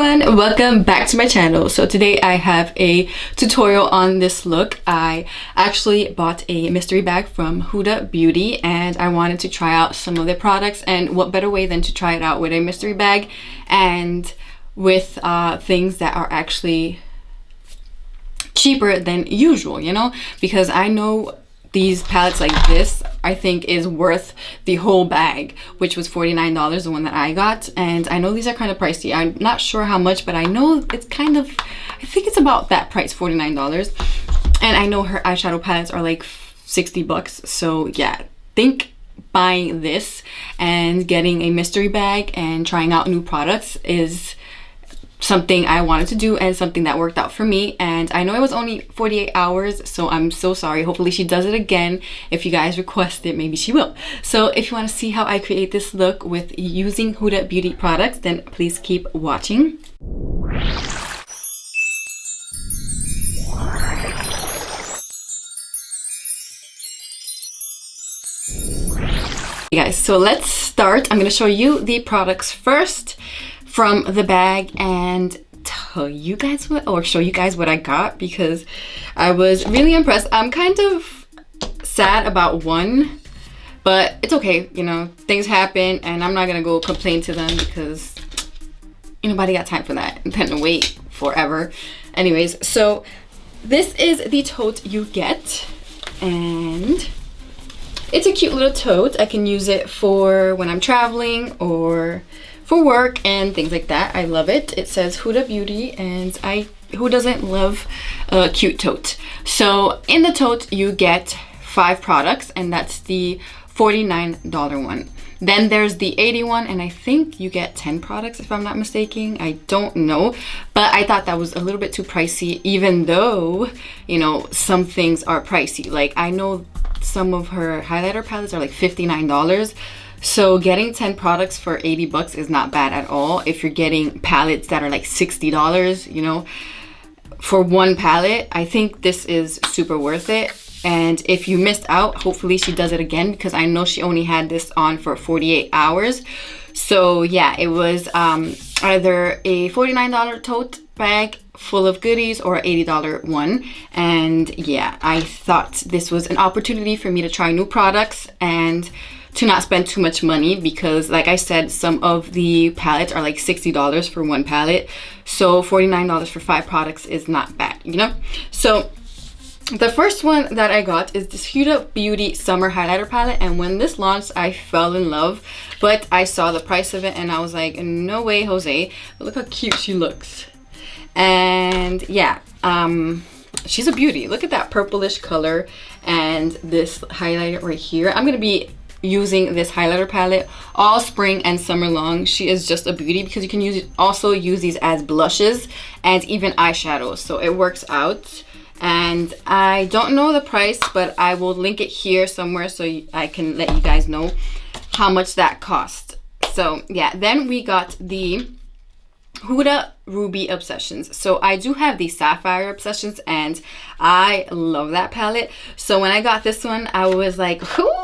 everyone, welcome back to my channel. So today I have a tutorial on this look. I actually bought a mystery bag from Huda Beauty and I wanted to try out some of their products, and what better way than to try it out with a mystery bag and with things that are actually cheaper than usual, you know, because I know these palettes like this I think is worth the whole bag, which was $49, the one that I got. And I know these are kind of pricey. I'm not sure how much, but I know it's kind of, I think it's about that price, $49. And I know her eyeshadow palettes are like 60 bucks. So yeah, think buying this and getting a mystery bag and trying out new products is something I wanted to do and something that worked out for me. And I know it was only 48 hours, so I'm so sorry. Hopefully she does it again. If you guys request it, maybe she will. So if you want to see how I create this look with using Huda Beauty products, then please keep watching. Guys, so let's start. I'm going to show you the products first from the bag and tell you guys what, or show you guys what I got, because I was really impressed. I'm kind of sad about one, but it's okay, you know, things happen and I'm not gonna go complain to them because ain't nobody got time for that and then wait forever. Anyways, so this is the tote you get, and it's a cute little tote. I can use it for when I'm traveling or for work and things like that. I love it. It says Huda Beauty, and who doesn't love a cute tote? So in the tote you get 5 products, and that's the $49 one. Then there's the $80 one, and I think you get 10 products if I'm not mistaken. I don't know, but I thought that was a little bit too pricey, even though, you know, some things are pricey. Like I know some of her highlighter palettes are like $59. So getting 10 products for 80 bucks is not bad at all. If you're getting palettes that are like $60, you know, for one palette, I think this is super worth it. And if you missed out, hopefully she does it again, because I know she only had this on for 48 hours. So yeah, it was either a $49 tote bag full of goodies or an $80 one. And yeah, I thought this was an opportunity for me to try new products and to not spend too much money, because like I said, some of the palettes are like $60 for one palette. So $49 for 5 products is not bad, you know? So the first one that I got is this Huda Beauty Summer Highlighter Palette, and when this launched, I fell in love, but I saw the price of it and I was like, no way, Jose. But look how cute she looks. And yeah, she's a beauty. Look at that purplish color and this highlighter right here. I'm gonna be using this highlighter palette all spring and summer long. She is just a beauty, because you can also use these as blushes and even eyeshadows, so it works out. And I don't know the price, but I will link it here somewhere so I can let you guys know how much that cost. So yeah, then we got the Huda Ruby Obsessions. So I do have the Sapphire Obsessions and I love that palette. So when I got this one, I was like, ooh,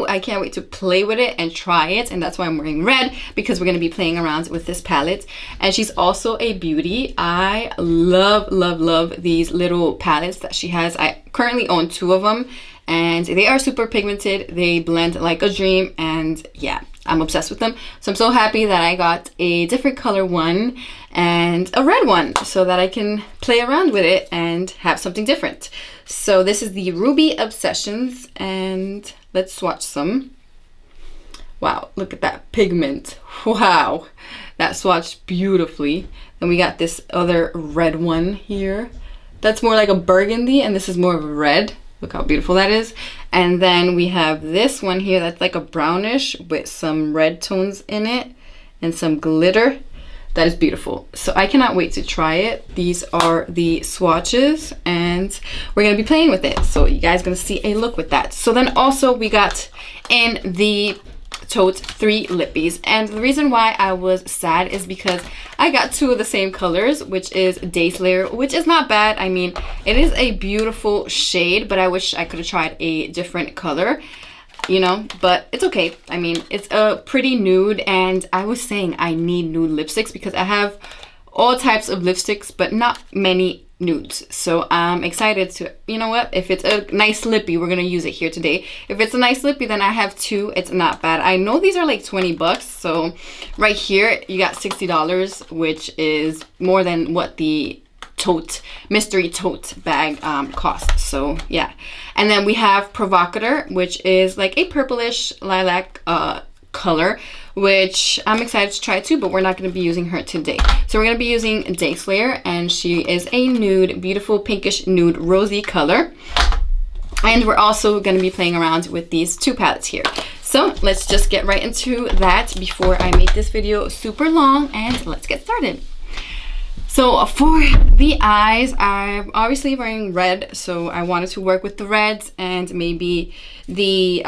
I can't wait to play with it and try it. And that's why I'm wearing red, because we're going to be playing around with this palette. And she's also a beauty. I love, love, love these little palettes that she has. I currently own 2 of them and they are super pigmented. They blend like a dream, and yeah, I'm obsessed with them. So I'm so happy that I got a different color one and a red one so that I can play around with it and have something different. So this is the Ruby Obsessions, and let's swatch some. Wow, look at that pigment. Wow, that swatched beautifully. Then we got this other red one here. That's more like a burgundy, and this is more of a red. Look how beautiful that is. And then we have this one here that's like a brownish with some red tones in it and some glitter. That is beautiful. So I cannot wait to try it. These are the swatches and we're gonna be playing with it. So you guys are gonna see a look with that. So then also we got in the tote 3 Lippies, and the reason why I was sad is because I got 2 of the same colors, which is Day Slayer, which is not bad. I mean, it is a beautiful shade, but I wish I could have tried a different color. you know, but it's okay. I mean, it's a pretty nude, and I was saying I need nude lipsticks because I have all types of lipsticks, but not many nudes. So I'm excited to, you know what, if it's a nice lippy, we're gonna use it here today. If it's a nice lippy, then I have two. It's not bad. I know these are like 20 bucks. So right here, you got $60, which is more than what the mystery tote bag costs. So yeah. And then we have Provocateur, which is like a purplish lilac color, which I'm excited to try too, but we're not going to be using her today. So we're going to be using Day Slayer, and she is a nude, beautiful pinkish nude rosy color. And we're also going to be playing around with these two palettes here. So let's just get right into that before I make this video super long, and let's get started. So for the eyes, I'm obviously wearing red, so I wanted to work with the reds and maybe the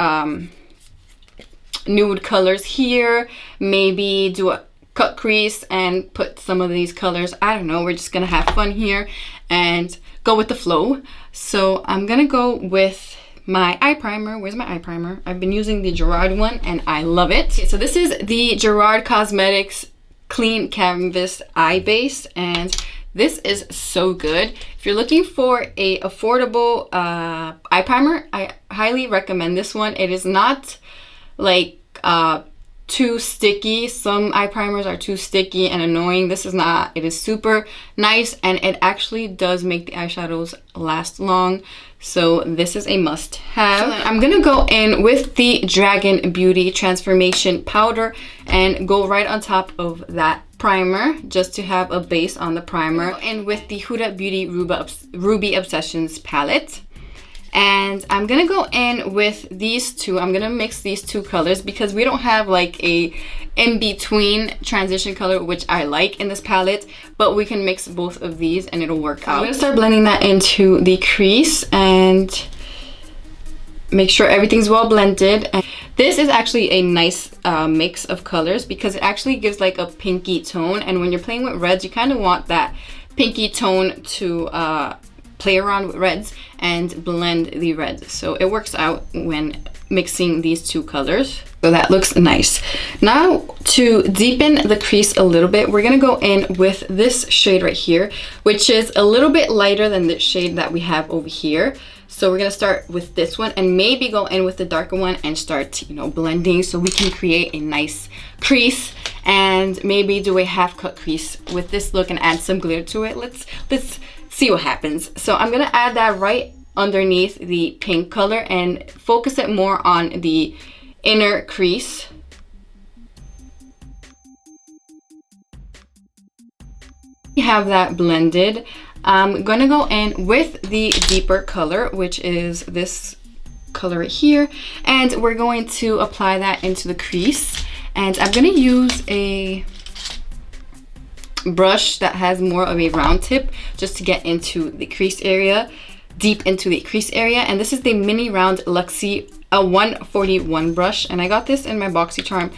nude colors here, maybe do a cut crease and put some of these colors. I don't know, we're just gonna have fun here and go with the flow. So I'm gonna go with my eye primer. Where's my eye primer? I've been using the Gerard one and I love it. Okay, so this is the Gerard Cosmetics Clean Canvas Eye Base, and this is so good. If you're looking for a affordable eye primer, I highly recommend this one. It is not like too sticky. Some eye primers are too sticky and annoying. This is not. It is super nice, and it actually does make the eyeshadows last long. So this is a must have. So I'm gonna go in with the Dragon Beauty Transformation Powder and go right on top of that primer just to have a base on the primer. And with the Huda Beauty Ruby Obsessions palette. And I'm gonna go in with these two. I'm gonna mix these two colors because we don't have like a in-between transition color, which I like in this palette, but we can mix both of these and it'll work out. I'm gonna start blending that into the crease and make sure everything's well blended. And this is actually a nice mix of colors because it actually gives like a pinky tone, and when you're playing with reds, you kind of want that pinky tone to play around with reds and blend the reds. So it works out when mixing these two colors. So that looks nice. Now to deepen the crease a little bit, we're gonna go in with this shade right here, which is a little bit lighter than the shade that we have over here. So we're gonna start with this one and maybe go in with the darker one and start, you know, blending so we can create a nice crease and maybe do a half cut crease with this look and add some glitter to it. Let's see what happens. So I'm gonna add that right underneath the pink color and focus it more on the inner crease. We have that blended. I'm gonna go in with the deeper color, which is this color right here, and we're going to apply that into the crease. And I'm gonna use a brush that has more of a round tip just to get into the crease area, deep into the crease area. And this is the mini round Luxie 141 brush, and I got this in my BoxyCharm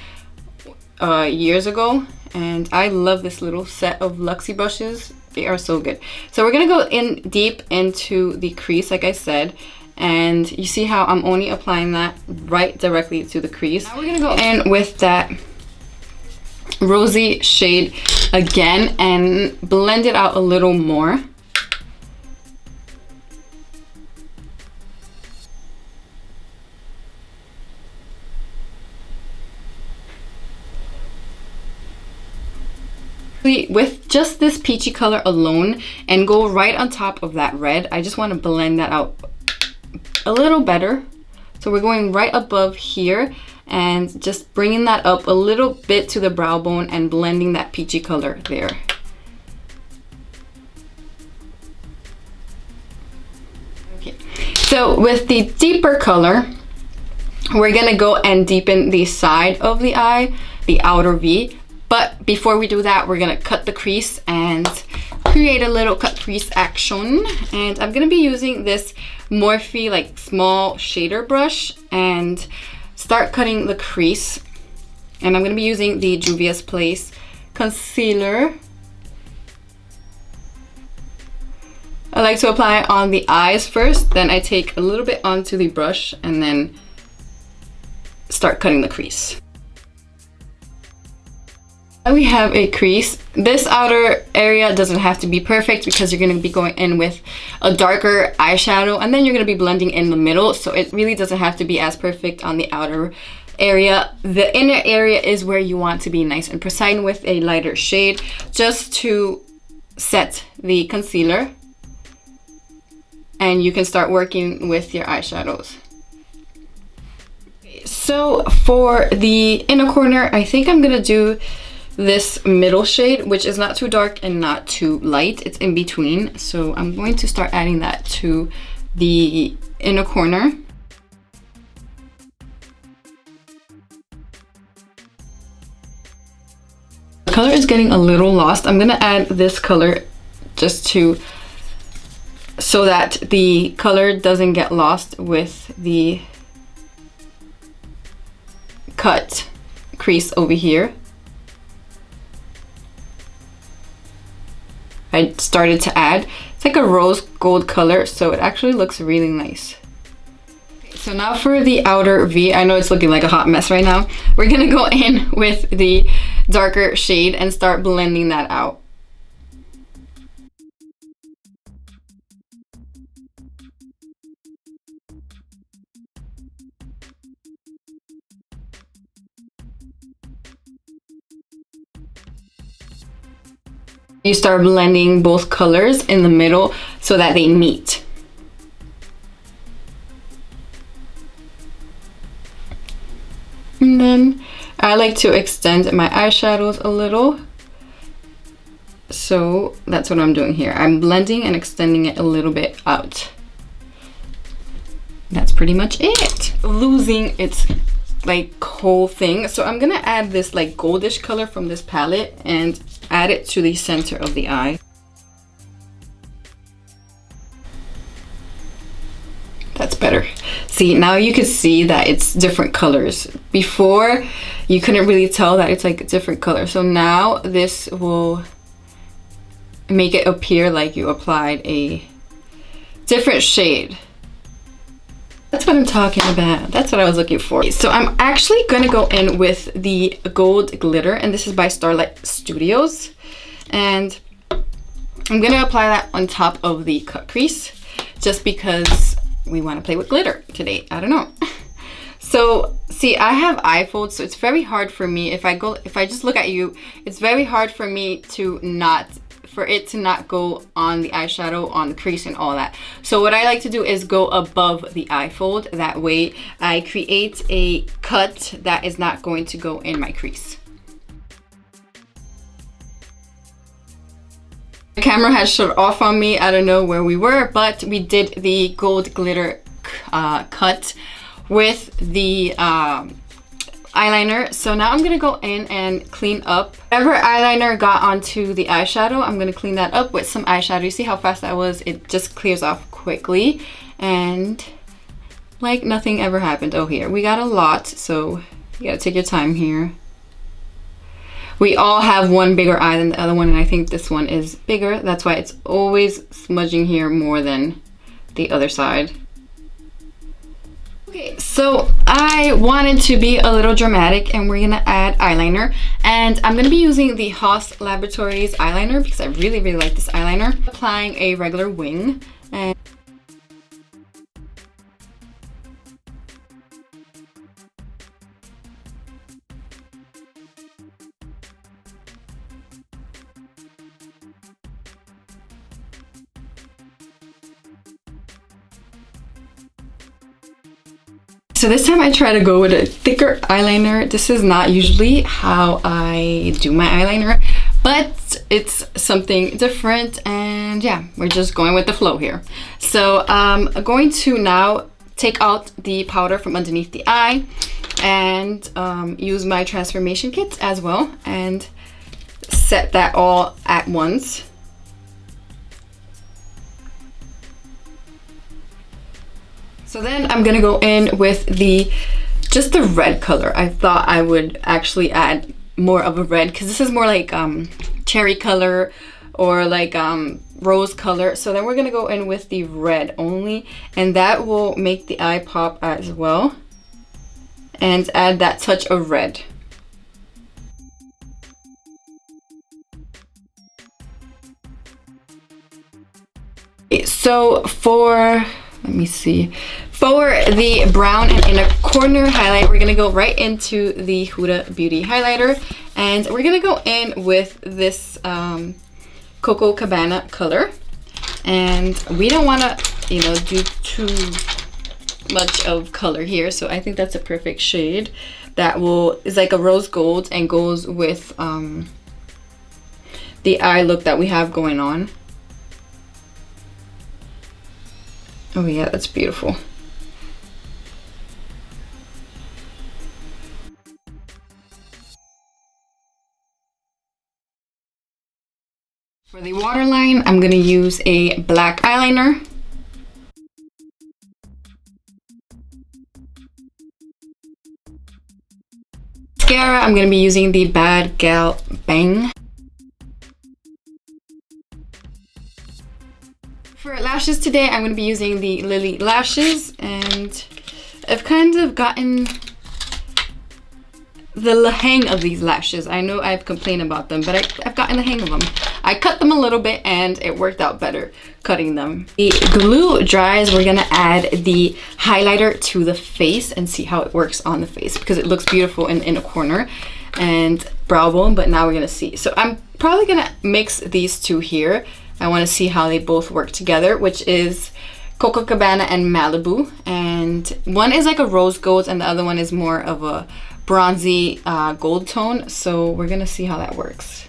years ago, and I love this little set of Luxie brushes. They are so good. So we're gonna go in deep into the crease, like I said, and you see how I'm only applying that right directly to the crease. Now we're gonna go in with that rosy shade again and blend it out a little more. With just this peachy color alone and go right on top of that red. I just want to blend that out a little better. So we're going right above here and just bringing that up a little bit to the brow bone and blending that peachy color there. Okay, so with the deeper color, we're gonna go and deepen the side of the eye, the outer V. But before we do that, we're gonna cut the crease and create a little cut crease action. And I'm gonna be using this Morphe like small shader brush and start cutting the crease. And I'm gonna be using the Juvia's Place concealer. I like to apply it on the eyes first, then I take a little bit onto the brush and then start cutting the crease. We have a crease. This outer area doesn't have to be perfect because you're going to be going in with a darker eyeshadow and then you're going to be blending in the middle, so it really doesn't have to be as perfect on the outer area. The inner area is where you want to be nice and precise with a lighter shade, just to set the concealer, and you can start working with your eyeshadows. So for the inner corner, I think I'm gonna do this middle shade, which is not too dark and not too light. It's in between. So I'm going to start adding that to the inner corner. The color is getting a little lost. I'm gonna add this color just so that the color doesn't get lost with the cut crease over here. I started to add. It's like a rose gold color, so it actually looks really nice. So now for the outer V, I know it's looking like a hot mess right now. We're gonna go in with the darker shade and start blending that out. You start blending both colors in the middle so that they meet. And then I like to extend my eyeshadows a little. So that's what I'm doing here. I'm blending and extending it a little bit out. That's pretty much it. Losing its like whole thing. So I'm gonna add this like goldish color from this palette and add it to the center of the eye. That's better. See, now you can see that it's different colors. Before, you couldn't really tell that it's like a different color. So now this will make it appear like you applied a different shade. That's what I'm talking about. That's what I was looking for. So I'm actually gonna go in with the gold glitter, and this is by Starlight Studios. And I'm gonna apply that on top of the cut crease, just because we wanna play with glitter today. I don't know. So see, I have eye folds, so it's very hard for me, if I just look at you, it's very hard for me to for it to not go on the eyeshadow, on the crease and all that. So what I like to do is go above the eye fold. That way I create a cut that is not going to go in my crease. The camera has shut off on me. I don't know where we were, but we did the gold glitter cut with the eyeliner. So now I'm gonna go in and clean up whatever eyeliner got onto the eyeshadow. I'm gonna clean that up with some eyeshadow. You see how fast that was? It just clears off quickly and like nothing ever happened. Oh, here we got a lot, so you gotta take your time here. We all have one bigger eye than the other one, and I think this one is bigger. That's why it's always smudging here more than the other side. Okay, so I wanted to be a little dramatic, and we're gonna add eyeliner, and I'm gonna be using the Haus Laboratories eyeliner because I really like this eyeliner. Applying a regular wing, and so this time I try to go with a thicker eyeliner. This is not usually how I do my eyeliner, but it's something different, and yeah, we're just going with the flow here. So I'm going to now take out the powder from underneath the eye and use my transformation kit as well and set that all at once. So then I'm gonna go in with just the red color. I thought I would actually add more of a red because this is more like cherry color or like rose color. So then we're gonna go in with the red only, and that will make the eye pop as well and add that touch of red. So let me see. For the brown and inner corner highlight, we're gonna go right into the Huda Beauty highlighter, and we're gonna go in with this Coco Cabana color. And we don't wanna, you know, do too much of color here, so I think that's a perfect shade that is like a rose gold and goes with the eye look that we have going on. Oh yeah, that's beautiful. For the waterline, I'm gonna use a black eyeliner. Mascara, I'm gonna be using the Bad Gal Bang. For lashes today, I'm going to be using the Lily lashes, and I've kind of gotten the hang of these lashes. I know I've complained about them, but I've gotten the hang of them. I cut them a little bit and it worked out better cutting them. The glue dries, we're going to add the highlighter to the face and see how it works on the face, because it looks beautiful in a corner and brow bone, but now we're going to see. So I'm probably going to mix these two here. I want to see how they both work together, which is Coco Cabana and Malibu. And one is like a rose gold and the other one is more of a bronzy gold tone. So we're going to see how that works.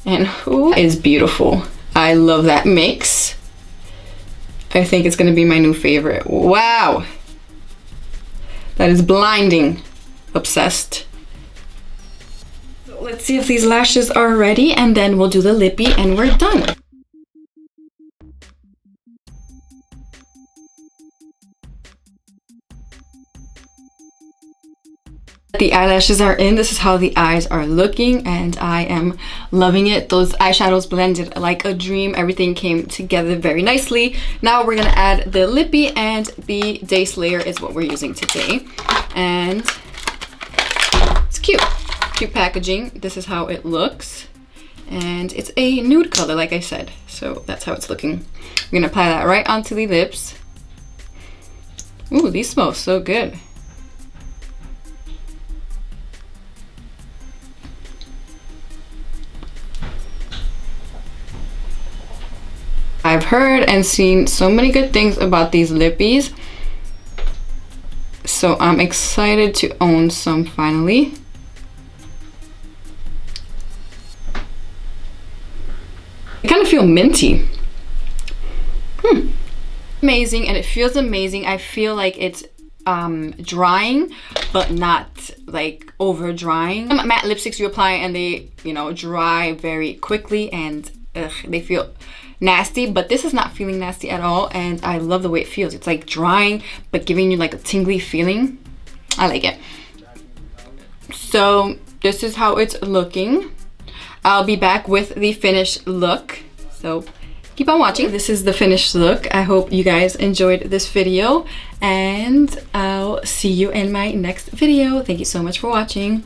And who is beautiful. I love that mix. I think it's going to be my new favorite. Wow. That is blinding. Obsessed. So let's see if these lashes are ready, and then we'll do the lippy and we're done. The eyelashes are in. This is how the eyes are looking, and I am loving it. Those eyeshadows blended like a dream. Everything came together very nicely. Now we're gonna add the lippy, and the Day Slayer is what we're using today. And it's cute. Cute packaging. This is how it looks. And it's a nude color, like I said. So that's how it's looking. I'm gonna apply that right onto the lips. Ooh, these smell so good. I've heard and seen so many good things about these lippies, so I'm excited to own some finally. I kind of feel minty. Amazing, and it feels amazing. I feel like it's drying, but not like over drying. Matte lipsticks you apply and they, you know, dry very quickly, and they feel nasty, but this is not feeling nasty at all, and I love the way it feels. It's like drying but giving you like a tingly feeling. I like it. So this is how it's looking. I'll be back with the finished look, so keep on watching. This is the finished look. I hope you guys enjoyed this video, and I'll see you in my next video. Thank you so much for watching.